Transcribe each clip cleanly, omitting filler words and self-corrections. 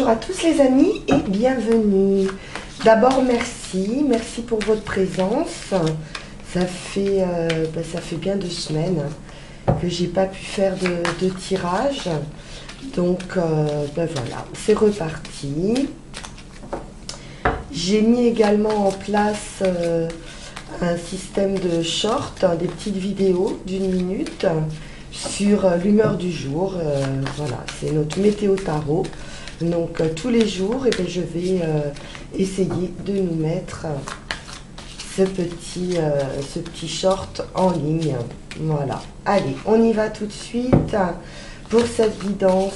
Bonjour à tous les amis et bienvenue. D'abord merci pour votre présence. Ça fait bien 2 semaines que j'ai pas pu faire de tirage. Donc voilà, c'est reparti. J'ai mis également en place un système de short, des petites vidéos d'1 minute sur l'humeur du jour. Voilà, c'est notre météo tarot. Donc tous les jours, je vais essayer de nous mettre ce petit short en ligne. Voilà, allez, on y va tout de suite pour cette guidance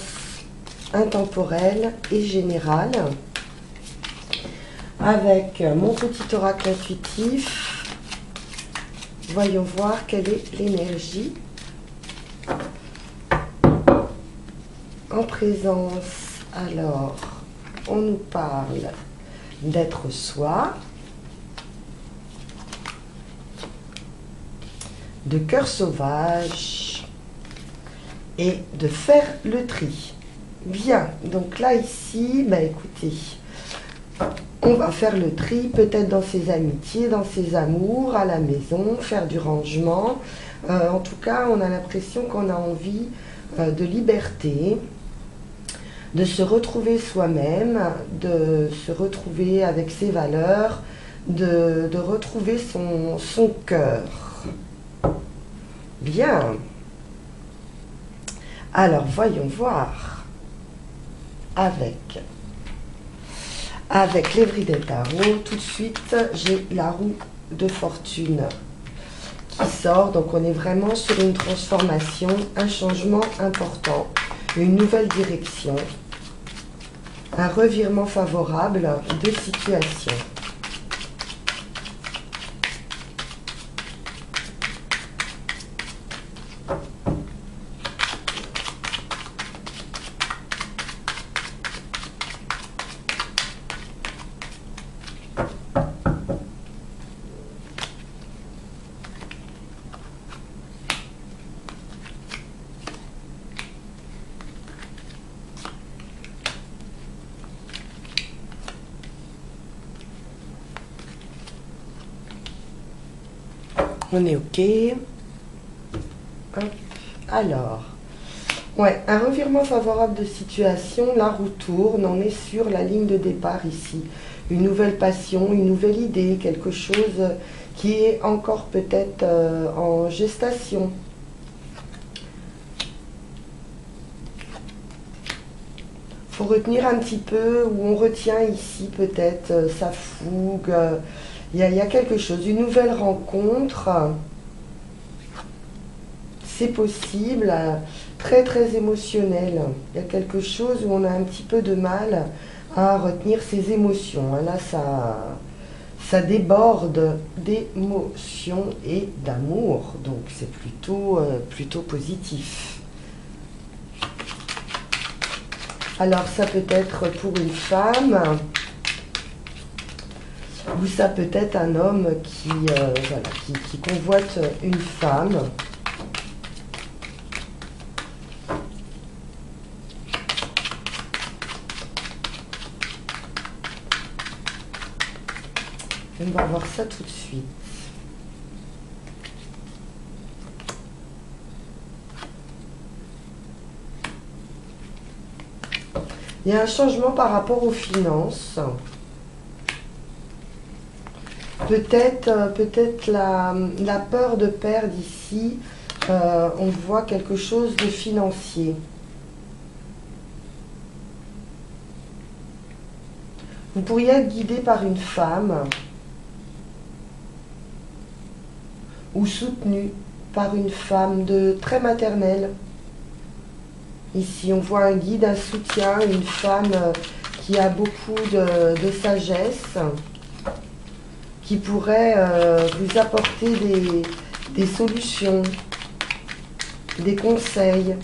intemporelle et générale avec mon petit oracle intuitif. Voyons voir quelle est l'énergie en présence. Alors, on nous parle d'être soi, de cœur sauvage et de faire le tri. Bien, donc là ici, écoutez, on va faire le tri peut-être dans ses amitiés, dans ses amours, à la maison, faire du rangement. En tout cas, on a l'impression qu'on a envie de liberté, de se retrouver soi-même, de se retrouver avec ses valeurs, de retrouver son cœur. Bien. Alors, voyons voir avec l'Everyday Tarot. Tout de suite, j'ai la roue de fortune qui sort. Donc, on est vraiment sur une transformation, un changement important, une nouvelle direction, un revirement favorable de situation. On est OK. Hop. Alors, ouais, un revirement favorable de situation, la roue tourne, on est sur la ligne de départ ici. Une nouvelle passion, une nouvelle idée, quelque chose qui est encore peut-être en gestation. Il faut retenir un petit peu où on retient ici peut-être sa fougue. Il y a quelque chose, une nouvelle rencontre, c'est possible, très très émotionnel. Il y a quelque chose où on a un petit peu de mal à retenir ses émotions. Là, ça déborde d'émotions et d'amour, donc c'est plutôt positif. Alors ça peut être pour une femme, ou ça peut être un homme qui convoite une femme. On va voir ça tout de suite. Il y a un changement par rapport aux finances. Peut-être la peur de perdre ici, on voit quelque chose de financier. Vous pourriez être guidé par une femme ou soutenu par une femme très maternelle. Ici, on voit un guide, un soutien, une femme qui a beaucoup de sagesse, qui pourrait vous apporter des solutions, des conseils.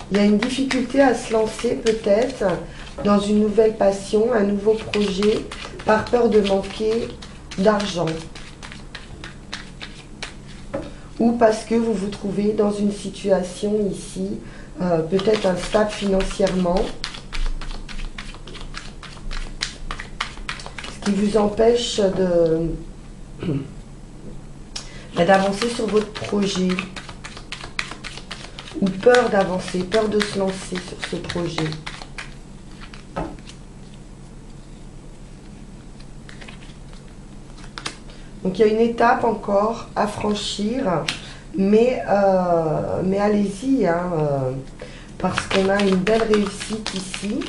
Il y a une difficulté à se lancer peut-être dans une nouvelle passion, un nouveau projet, par peur de manquer d'argent. ou parce que vous vous trouvez dans une situation ici, peut-être instable financièrement, ce qui vous empêche d'avancer sur votre projet, ou peur d'avancer, peur de se lancer sur ce projet. Donc il y a une étape encore à franchir, mais allez-y, hein, parce qu'on a une belle réussite ici.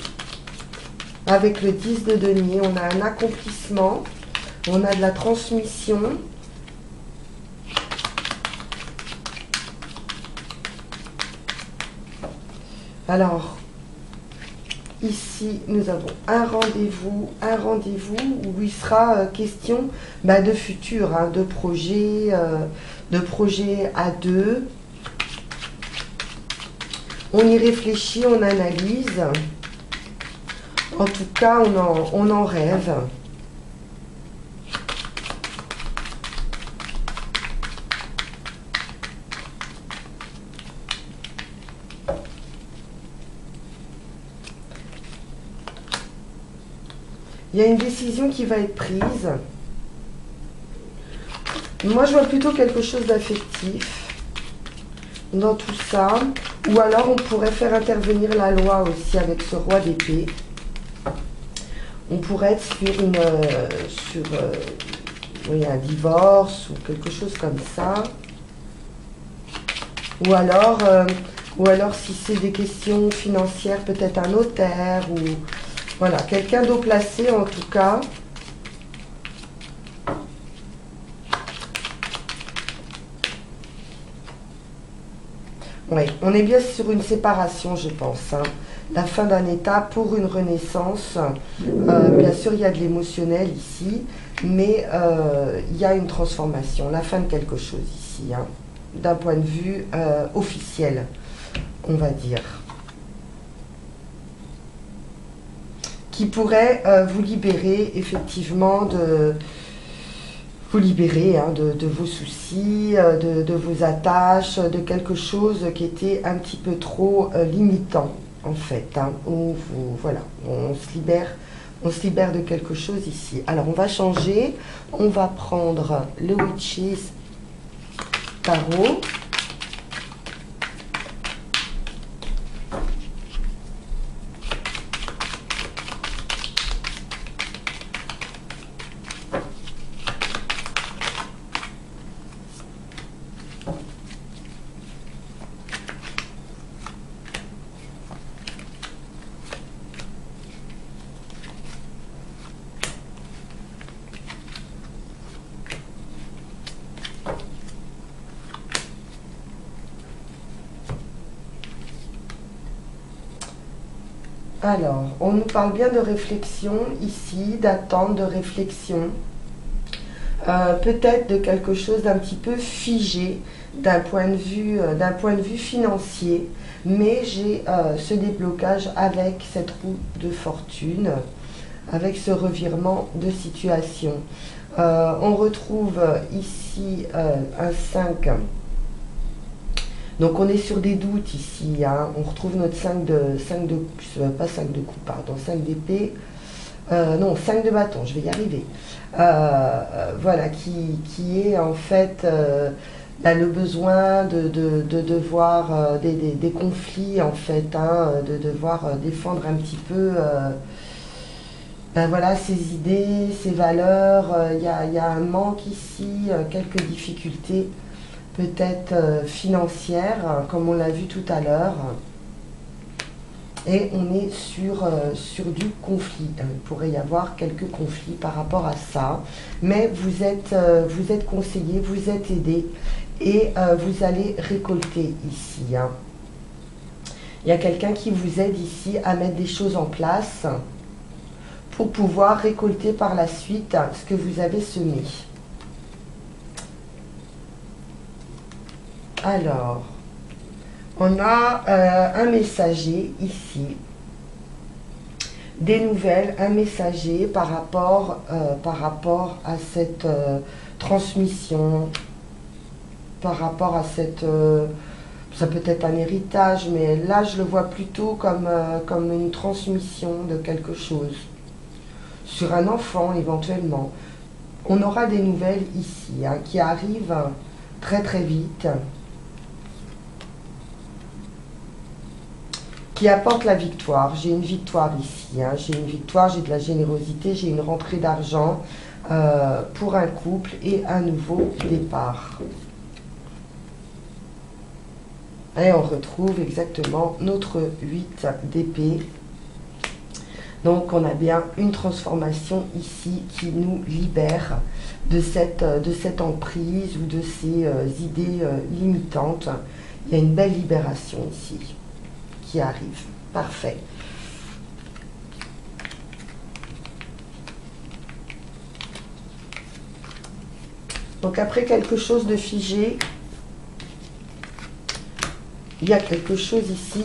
Avec le 10 de denier, on a un accomplissement, on a de la transmission. Alors, ici, nous avons un rendez-vous où il sera question de futur, hein, de projet à deux. On y réfléchit, on analyse. En tout cas, on en rêve. Il y a une décision qui va être prise. Moi, je vois plutôt quelque chose d'affectif dans tout ça. Ou alors, on pourrait faire intervenir la loi aussi avec ce roi d'épée. On pourrait être sur un divorce ou quelque chose comme ça. Ou alors si c'est des questions financières, peut-être un notaire ou... Voilà, quelqu'un d'haut placé en tout cas. Oui, on est bien sur une séparation, je pense. Hein. La fin d'un état pour une renaissance. Bien sûr, il y a de l'émotionnel ici, mais il y a une transformation, la fin de quelque chose ici, hein, d'un point de vue officiel, on va dire. Qui pourrait vous libérer effectivement de vos soucis, de vos attaches, de quelque chose qui était un petit peu trop limitant en fait, hein, où voilà, on se libère de quelque chose ici. Alors on va changer, on va prendre le Witches Tarot. Alors, on nous parle bien de réflexion ici, d'attente, de réflexion. Peut-être de quelque chose d'un petit peu figé d'un point de vue financier, mais j'ai ce déblocage avec cette roue de fortune, avec ce revirement de situation. On retrouve ici un 5. Donc on est sur des doutes ici, hein. On retrouve notre 5 de coupe, pardon, 5 d'épée, non, 5 de bâton, je vais y arriver. Voilà, qui est en fait le besoin de voir des conflits en fait, hein, de devoir défendre un petit peu voilà, ses idées, ses valeurs. Il y a un manque ici, quelques difficultés peut-être financières, comme on l'a vu tout à l'heure. Et on est sur du conflit. Il pourrait y avoir quelques conflits par rapport à ça. Mais vous êtes conseillé, vous êtes aidé et vous allez récolter ici. Hein. Il y a quelqu'un qui vous aide ici à mettre des choses en place pour pouvoir récolter par la suite ce que vous avez semé. Alors, on a un messager ici, des nouvelles, un messager par rapport à cette transmission. par rapport à cette... ça peut être un héritage, mais là, je le vois plutôt comme une transmission de quelque chose. Sur un enfant, éventuellement. On aura des nouvelles ici, hein, qui arrivent très très vite. Qui apportent la victoire. J'ai une victoire ici. Hein. J'ai une victoire, j'ai de la générosité, j'ai une rentrée d'argent pour un couple et un nouveau départ. Et on retrouve exactement notre 8 d'épée. Donc on a bien une transformation ici qui nous libère de cette emprise ou de ces idées limitantes. Il y a une belle libération ici qui arrive. Parfait. Donc après quelque chose de figé, il y a quelque chose ici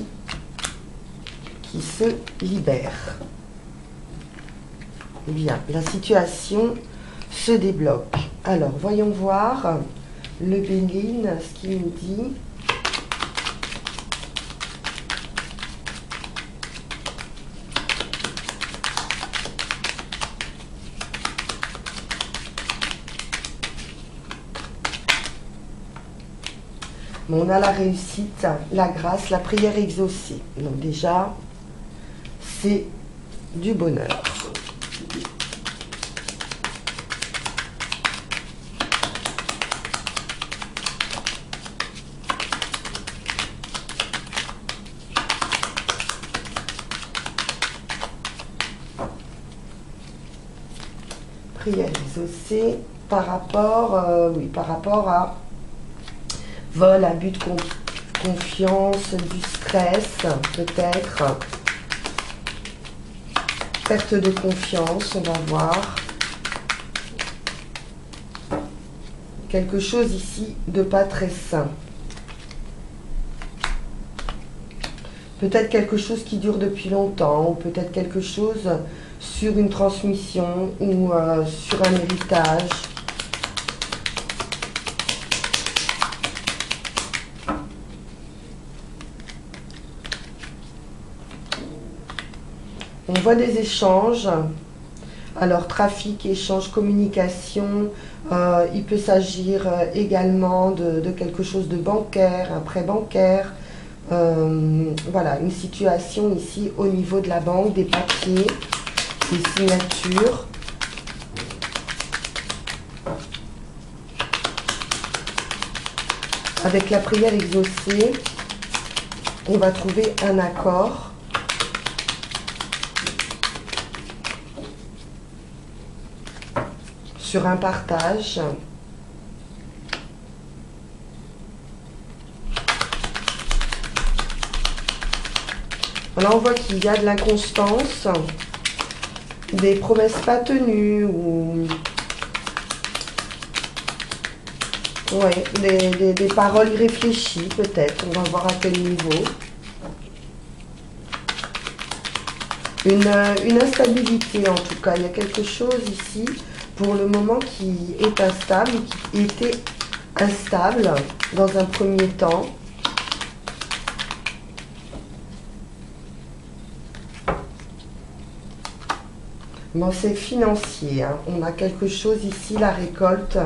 qui se libère. Bien, la situation se débloque. Alors, voyons voir le Béline, ce qu'il nous dit. On a la réussite, la grâce, la prière exaucée. Donc déjà, c'est du bonheur. Prière exaucée par rapport, par rapport à vol, abus de confiance, du stress, peut-être. Perte de confiance, on va voir. Quelque chose ici de pas très sain. Peut-être quelque chose qui dure depuis longtemps, ou peut-être quelque chose sur une transmission ou sur un héritage. On voit des échanges, alors trafic, échange, communication, il peut s'agir également de quelque chose de bancaire, un prêt bancaire, voilà, une situation ici au niveau de la banque, des papiers, des signatures. Avec la prière exaucée, on va trouver un accord. Sur un partage. Là, on voit qu'il y a de l'inconstance, des promesses pas tenues ou des paroles irréfléchies peut-être. On va voir à quel niveau. Une instabilité en tout cas. Il y a quelque chose ici pour le moment qui est instable, qui était instable dans un premier temps. Bon, c'est financier, hein. On a quelque chose ici, la récolte,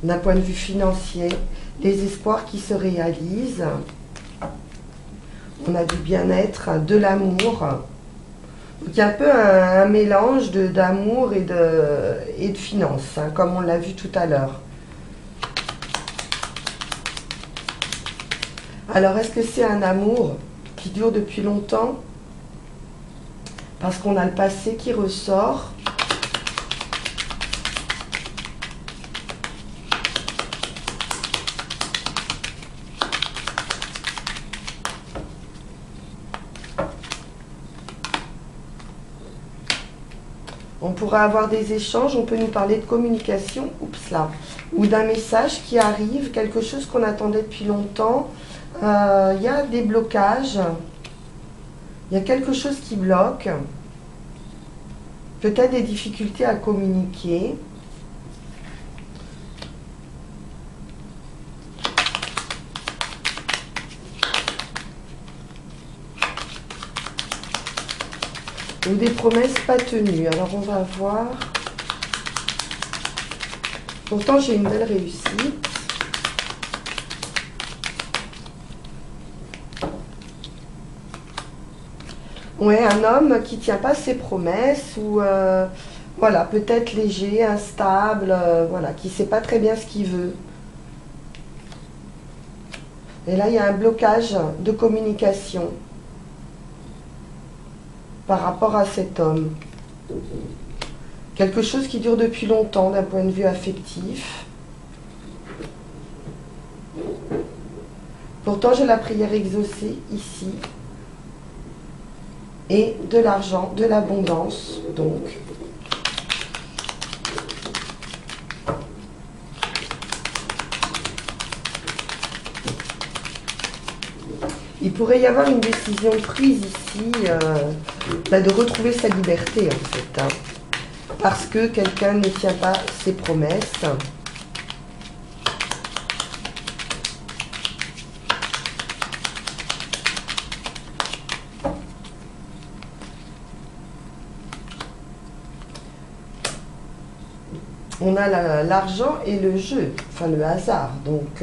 d'un point de vue financier, les espoirs qui se réalisent. On a du bien-être, de l'amour. Donc, il y a un peu un mélange d'amour et de finances, hein, comme on l'a vu tout à l'heure. Alors, est-ce que c'est un amour qui dure depuis longtemps? Parce qu'on a le passé qui ressort. On pourra avoir des échanges, on peut nous parler de communication, oups là, ou d'un message qui arrive, quelque chose qu'on attendait depuis longtemps. Il y a des blocages, il y a quelque chose qui bloque, peut-être des difficultés à communiquer. ou des promesses pas tenues. Alors on va voir. Pourtant j'ai une belle réussite. Ouais, un homme qui tient pas ses promesses ou voilà, peut-être léger, instable, voilà, qui sait pas très bien ce qu'il veut. Et là, il y a un blocage de communication par rapport à cet homme. Quelque chose qui dure depuis longtemps d'un point de vue affectif. Pourtant, j'ai la prière exaucée ici. Et de l'argent, de l'abondance, donc. Il pourrait y avoir une décision prise ici de retrouver sa liberté, en fait. Hein, parce que quelqu'un ne tient pas ses promesses. On a l'argent et le jeu, enfin le hasard. Donc,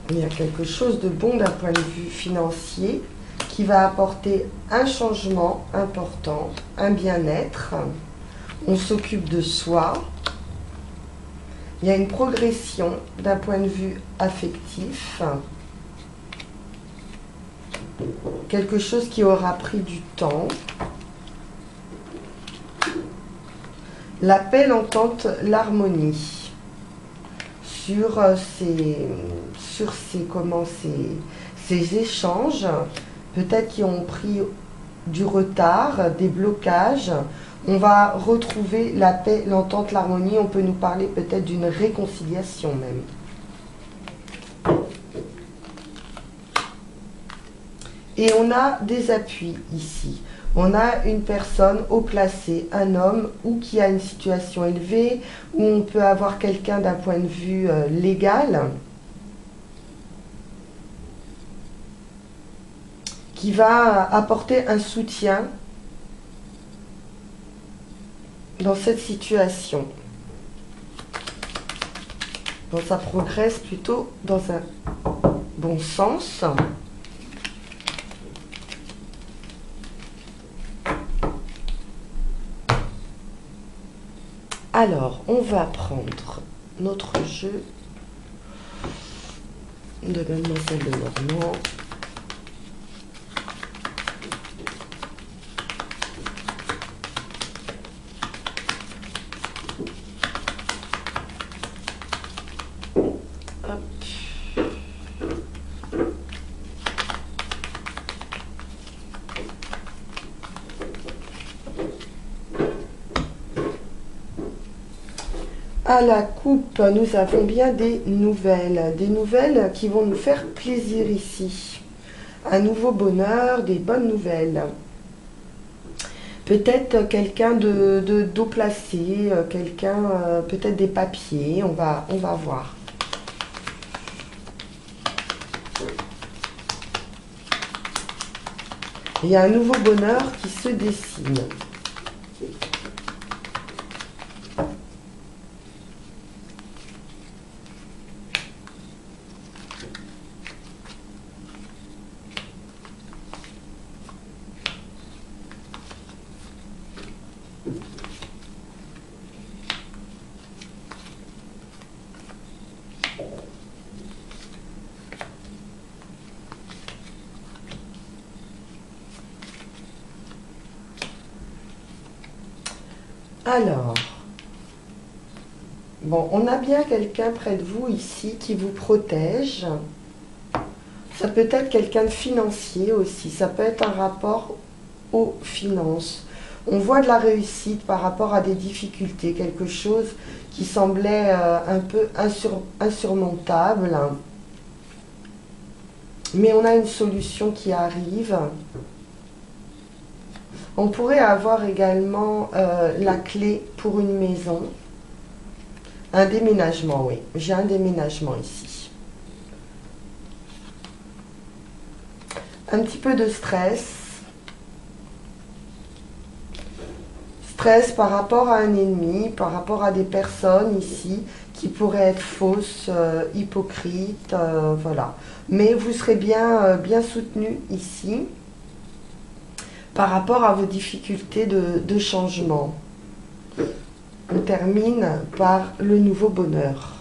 il y a quelque chose de bon d'un point de vue financier qui va apporter un changement important, un bien-être. On s'occupe de soi. Il y a une progression d'un point de vue affectif. Quelque chose qui aura pris du temps. La paix, l'entente, l'harmonie sur ces échanges, peut-être qui ont pris du retard, des blocages. On va retrouver la paix, l'entente, l'harmonie. On peut nous parler peut-être d'une réconciliation même. Et on a des appuis ici. On a une personne haut placée, un homme, ou qui a une situation élevée, ou on peut avoir quelqu'un d'un point de vue légal, qui va apporter un soutien dans cette situation. Donc ça progresse plutôt dans un bon sens. Alors, on va prendre notre jeu de Mademoiselle Lenormand. À la coupe, nous avons bien des nouvelles qui vont nous faire plaisir ici. Un nouveau bonheur, des bonnes nouvelles. Peut-être quelqu'un d'eau placé, quelqu'un, peut-être des papiers, on va voir. Il y a un nouveau bonheur qui se dessine. Alors, bon, on a bien quelqu'un près de vous ici qui vous protège. Ça peut être quelqu'un de financier aussi. Ça peut être un rapport aux finances. On voit de la réussite par rapport à des difficultés, quelque chose qui semblait un peu insurmontable. Mais on a une solution qui arrive. On pourrait avoir également la clé pour une maison. Un déménagement, oui. J'ai un déménagement ici. un petit peu de stress. Stress par rapport à un ennemi, par rapport à des personnes ici qui pourraient être fausses, hypocrites, voilà. Mais vous serez bien, bien soutenu ici par rapport à vos difficultés de changement. On termine par le nouveau bonheur.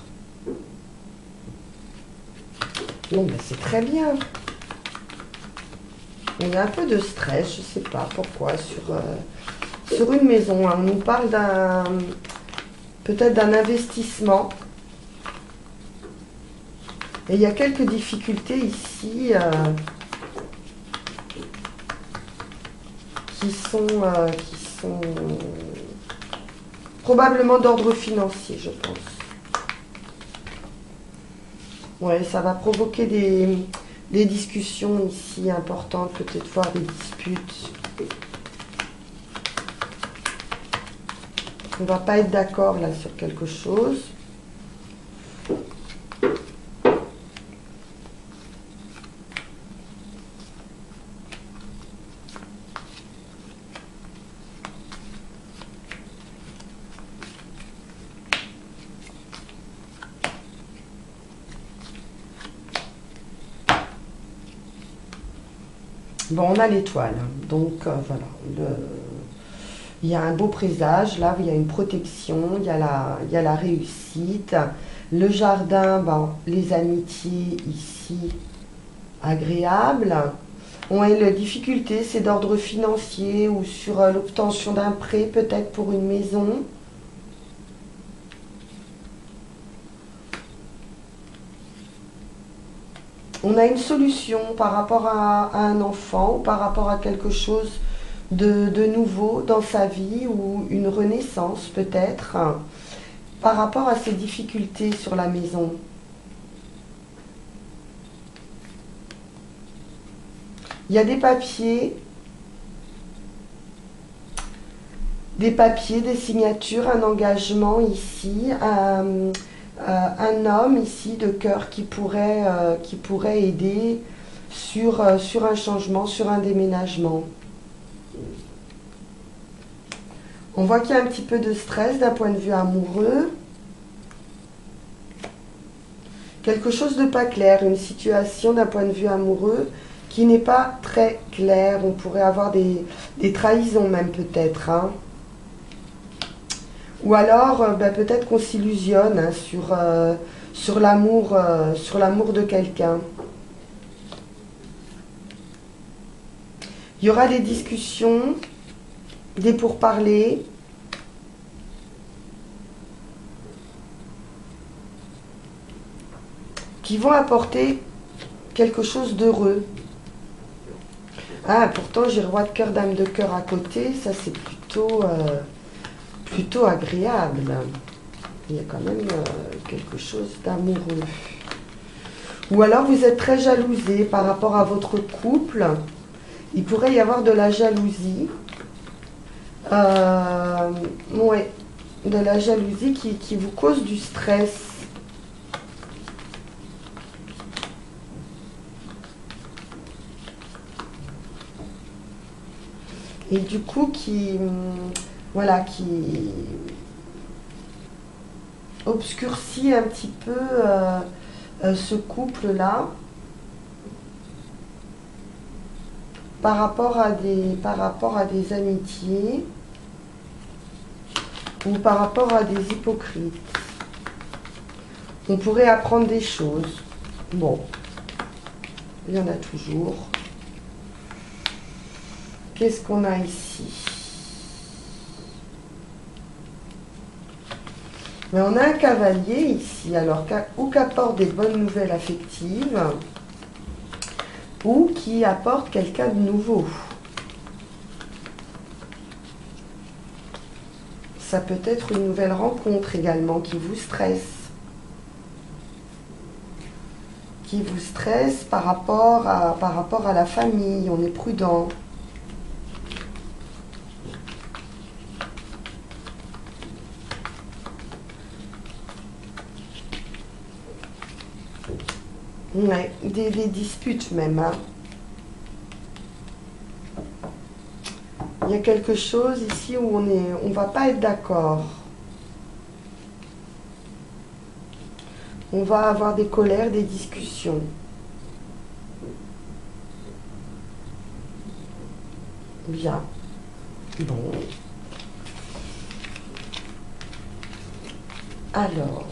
Bon, ben c'est très bien. Il y a un peu de stress, je ne sais pas pourquoi, sur une maison. Hein. On nous parle peut-être d'un investissement. Et il y a quelques difficultés ici qui sont probablement d'ordre financier, je pense. Ouais, ça va provoquer des discussions ici importantes, peut-être voir des disputes. On ne va pas être d'accord là sur quelque chose. Bon, on a l'étoile, donc voilà, il y a un beau présage, là il y a une protection, il y a la réussite, le jardin, ben, les amitiés ici agréables. On a une difficulté, c'est d'ordre financier ou sur l'obtention d'un prêt peut-être pour une maison. On a une solution par rapport à un enfant ou par rapport à quelque chose de nouveau dans sa vie ou une renaissance peut-être par rapport à ces difficultés sur la maison. Il y a des papiers, des signatures, un engagement ici, un homme ici de cœur qui pourrait aider sur un changement, sur un déménagement. On voit qu'il y a un petit peu de stress d'un point de vue amoureux. Quelque chose de pas clair, une situation d'un point de vue amoureux qui n'est pas très claire. On pourrait avoir des trahisons même peut-être. Hein. Ou alors ben, peut-être qu'on s'illusionne hein, sur l'amour de quelqu'un. Il y aura des discussions, des pourparlers. Qui vont apporter quelque chose d'heureux. Ah, pourtant j'ai roi de cœur, dame de cœur à côté, ça c'est plutôt agréable. Il y a quand même quelque chose d'amoureux. Ou alors vous êtes très jalousé par rapport à votre couple. Il pourrait y avoir de la jalousie. Ouais, de la jalousie qui vous cause du stress. Et du coup, qui obscurcit un petit peu ce couple-là par rapport à des amitiés ou par rapport à des hypocrites. On pourrait apprendre des choses. Bon, il y en a toujours. Qu'est-ce qu'on a ici? Mais on a un cavalier ici, alors ou qu'apporte des bonnes nouvelles affectives, ou qui apporte quelqu'un de nouveau. Ça peut être une nouvelle rencontre également qui vous stresse. Qui vous stresse par rapport à la famille, on est prudent. Ouais, des disputes même. Hein. Il y a quelque chose ici où on va pas être d'accord. On va avoir des colères, des discussions. Bien. Bon. Alors.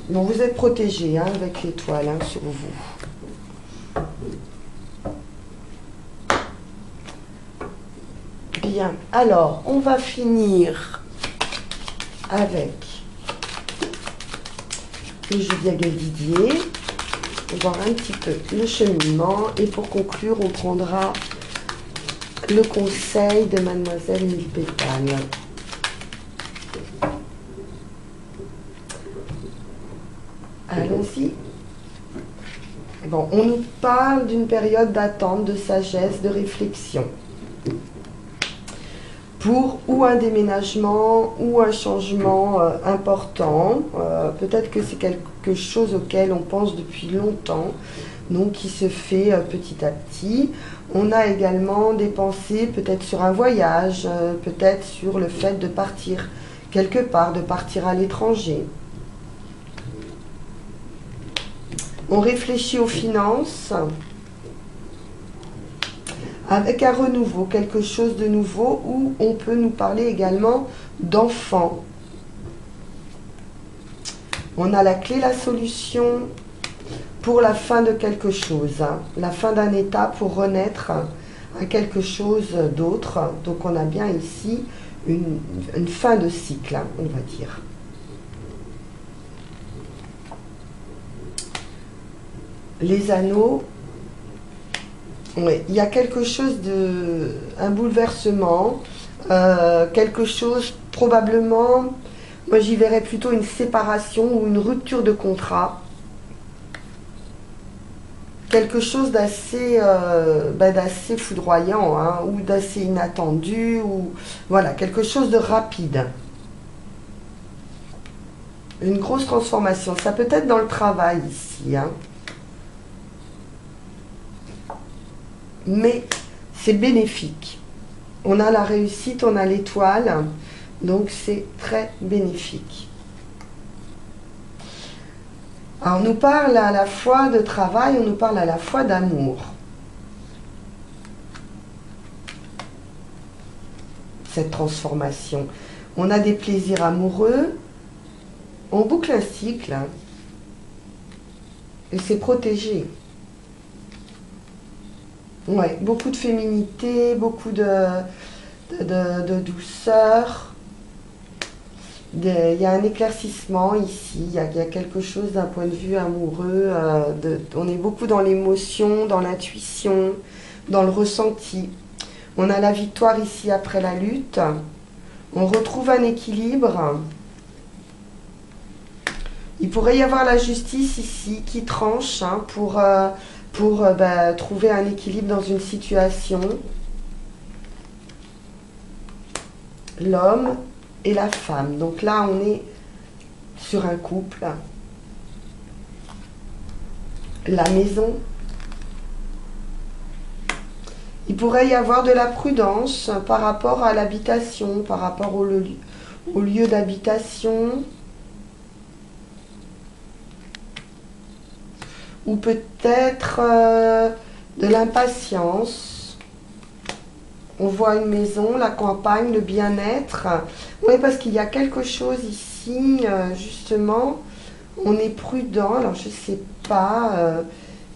Bon, vous êtes protégé hein, avec l'étoile hein, sur vous. Bien. Alors, on va finir avec le jeu Didier. On va voir un petit peu le cheminement. Et pour conclure, on prendra le conseil de Mademoiselle Mille Pétales. Allons-y. Bon, on nous parle d'une période d'attente, de sagesse, de réflexion. Pour ou un déménagement ou un changement important. Peut-être que c'est quelque chose auquel on pense depuis longtemps, donc qui se fait petit à petit. On a également des pensées peut-être sur un voyage, peut-être sur le fait de partir quelque part, de partir à l'étranger. On réfléchit aux finances avec un renouveau, quelque chose de nouveau, où on peut nous parler également d'enfants. On a la clé, la solution pour la fin de quelque chose, hein, la fin d'un état pour renaître à quelque chose d'autre. Donc on a bien ici une fin de cycle, hein, on va dire. Les anneaux, oui, il y a quelque chose un bouleversement, quelque chose probablement, moi j'y verrais plutôt une séparation ou une rupture de contrat. Quelque chose d'assez d'assez foudroyant hein, ou d'assez inattendu, ou voilà, quelque chose de rapide. Une grosse transformation, ça peut être dans le travail ici, hein. Mais c'est bénéfique. On a la réussite, on a l'étoile, donc c'est très bénéfique. Alors on nous parle à la fois de travail, on nous parle à la fois d'amour. Cette transformation. On a des plaisirs amoureux, on boucle un cycle, hein, et c'est protégé. Ouais, beaucoup de féminité, beaucoup de douceur. Il y a un éclaircissement ici, il y a quelque chose d'un point de vue amoureux. On est beaucoup dans l'émotion, dans l'intuition, dans le ressenti. On a la victoire ici après la lutte. On retrouve un équilibre. Il pourrait y avoir la justice ici qui tranche hein, pour trouver un équilibre dans une situation. L'homme et la femme. Donc là, on est sur un couple. La maison. Il pourrait y avoir de la prudence par rapport à l'habitation, par rapport au lieu d'habitation. Ou peut-être de l'impatience. On voit une maison, la campagne, le bien-être. Oui, parce qu'il y a quelque chose ici, justement, on est prudent. Alors, je ne sais pas,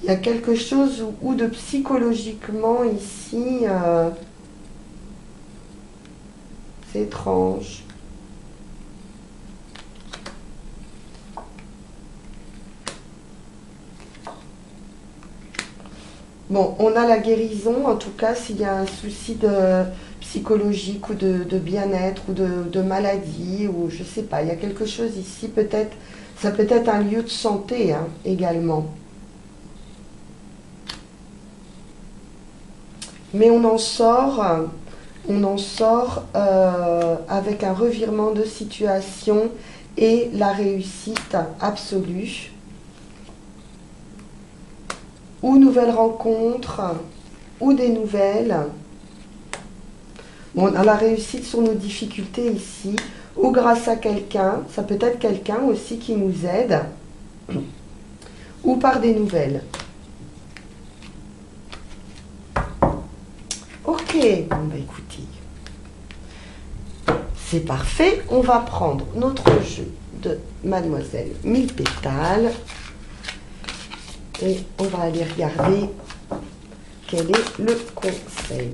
il y a quelque chose où de psychologiquement ici, c'est étrange. Bon, on a la guérison, en tout cas, s'il y a un souci psychologique ou de bien-être ou de maladie, ou je sais pas, il y a quelque chose ici, peut-être, ça peut être un lieu de santé hein, également. Mais on en sort avec un revirement de situation et la réussite absolue. Ou nouvelle rencontre, ou des nouvelles. Bon, on a la réussite sur nos difficultés ici, ou grâce à quelqu'un, ça peut être quelqu'un aussi qui nous aide, ou par des nouvelles. Ok, bon bah écoutez, c'est parfait. On va prendre notre jeu de Mademoiselle Mille Pétales et on va aller regarder quel est le conseil.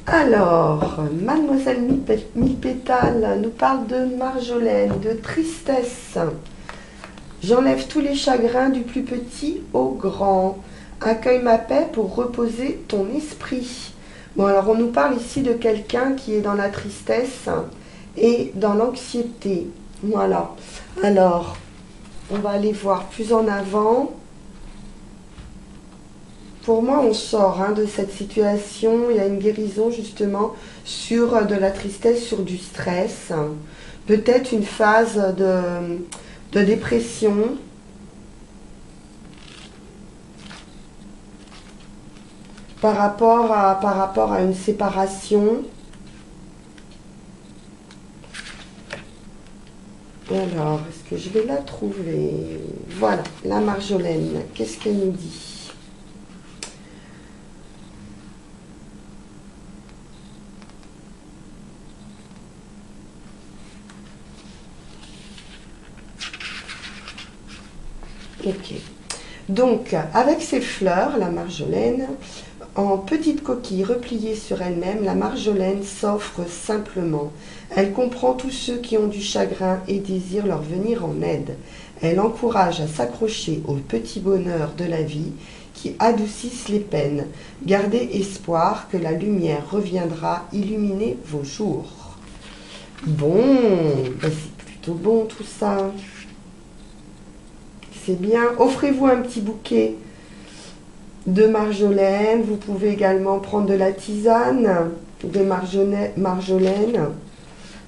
Alors, Mademoiselle Mille Pétales nous parle de Marjolaine, de tristesse. J'enlève tous les chagrins du plus petit au grand. Accueille ma paix pour reposer ton esprit. Bon, alors on nous parle ici de quelqu'un qui est dans la tristesse et dans l'anxiété. Voilà. Alors, on va aller voir plus en avant. Pour moi, on sort de cette situation. Il y a une guérison justement sur de la tristesse, sur du stress. Peut-être une phase de dépression. Par rapport à une séparation. Alors, est-ce que je vais la trouver? Voilà, la Marjolaine. Qu'est-ce qu'elle nous dit? Ok. Donc, avec ses fleurs, la Marjolaine, en petite coquille repliée sur elle-même, la Marjolaine s'offre simplement. Elle comprend tous ceux qui ont du chagrin et désirent leur venir en aide. Elle encourage à s'accrocher aux petits bonheurs de la vie qui adoucissent les peines. Gardez espoir que la lumière reviendra illuminer vos jours. Bon, ben c'est plutôt bon tout ça. C'est bien. Offrez-vous un petit bouquet de Marjolaine. Vous pouvez également prendre de la tisane de Marjolaine.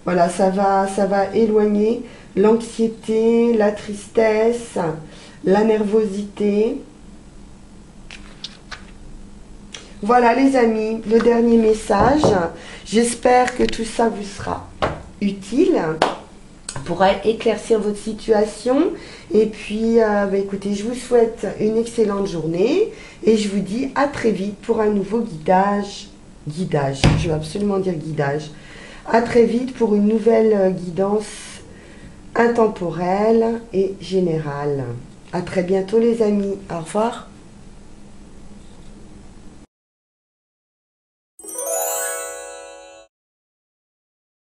Voilà, ça va éloigner l'anxiété, la tristesse, la nervosité. Voilà les amis, le dernier message. J'espère que tout ça vous sera utile pour éclaircir votre situation. Et puis, écoutez, je vous souhaite une excellente journée et je vous dis à très vite pour un nouveau guidage. Je vais absolument dire guidage. À très vite pour une nouvelle guidance intemporelle et générale. À très bientôt les amis. Au revoir.